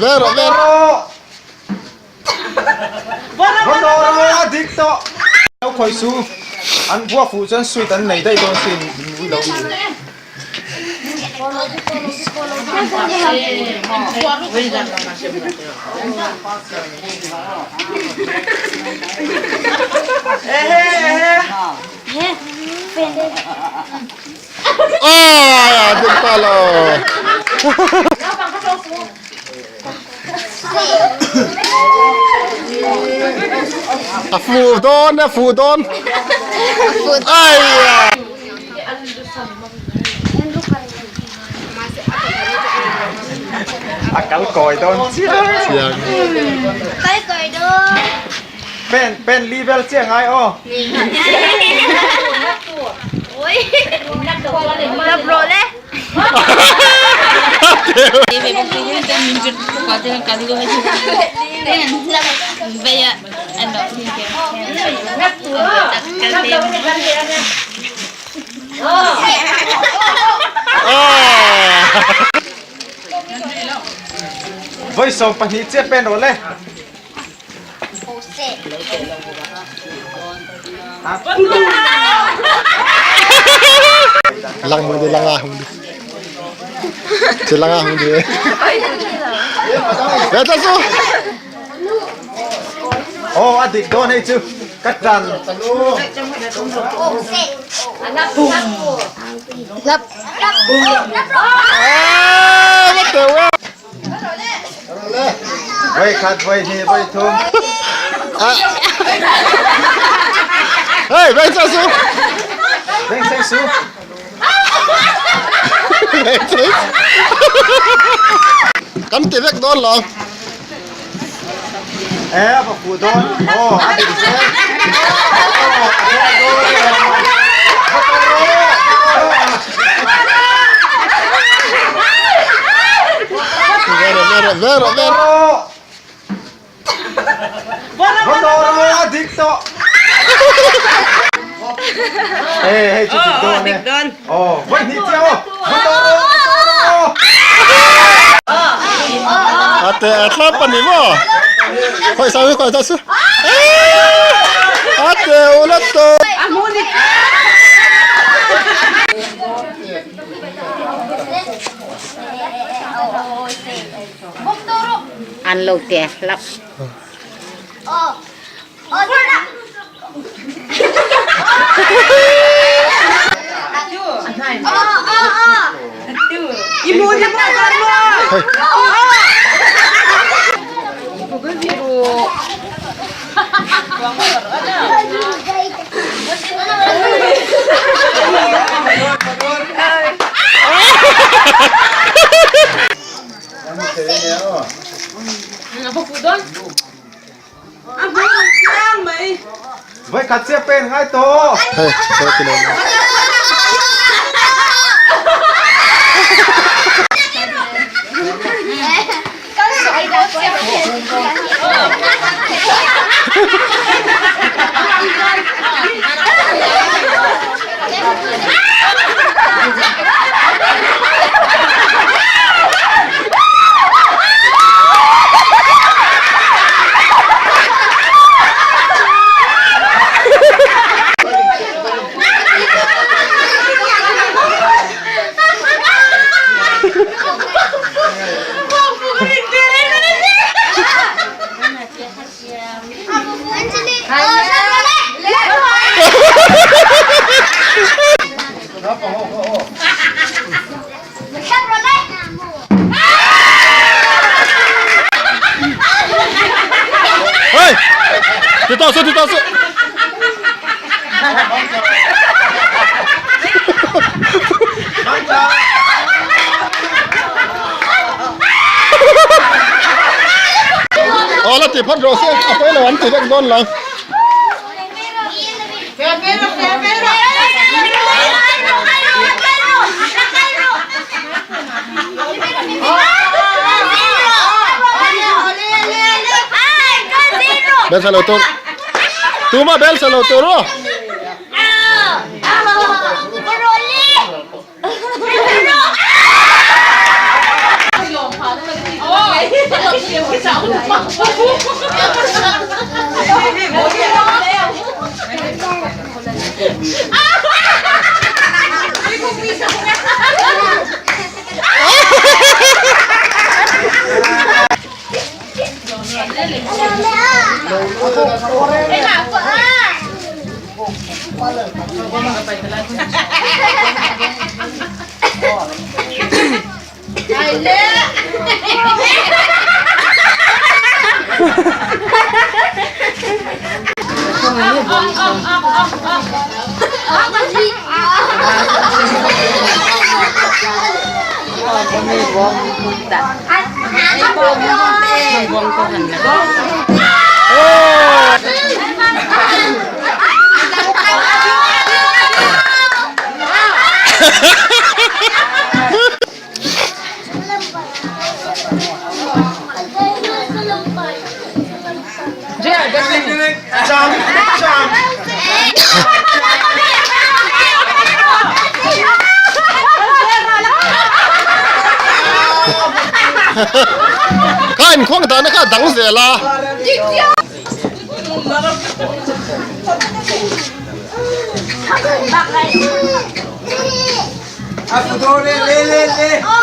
vero, vero. Botoro dikto. Đâu khơi su. Ăn vua phụ chân suy tấn này đây tôi xin vui đầu. Ah, din pala. Food on. Ay. Akal còi tôi. Siang. Cái cười đó. Pen level chiang ai ô. Ui. Đập rồi đấy. Với sòng pani chia pen rồi lên. Lang mo di lang ahong di. Silang ahong di. Beto su. Oh, adik don hay chứ. Cắt rằn. Lấp. Ah, betul. Vây khát vây thì vây thum. Hey, ben sa su. Vây say su. Kan tibek don lo. Bà phụ don. Oh, adik sen. Vero. Botoro dikto. Hey, chú Dick Don. Oh, vây đi theo. Botoro. Ate atlapan ni mo. Koy sa su. Ate ulat to. Ăn lâu tè lắm. Vây khát chia pen ngay to. Hey, saya kinom. Hey, ditaso. Oh, lati pat rose. Apa yang lawan tidak don lang. Bel sa lotor. Tuma bel sa lotor. Kami buang punta. Buang Tuhan na. Jump, jump. Kain khuang ta na ka dang zela. Aku dole le le le. Oh!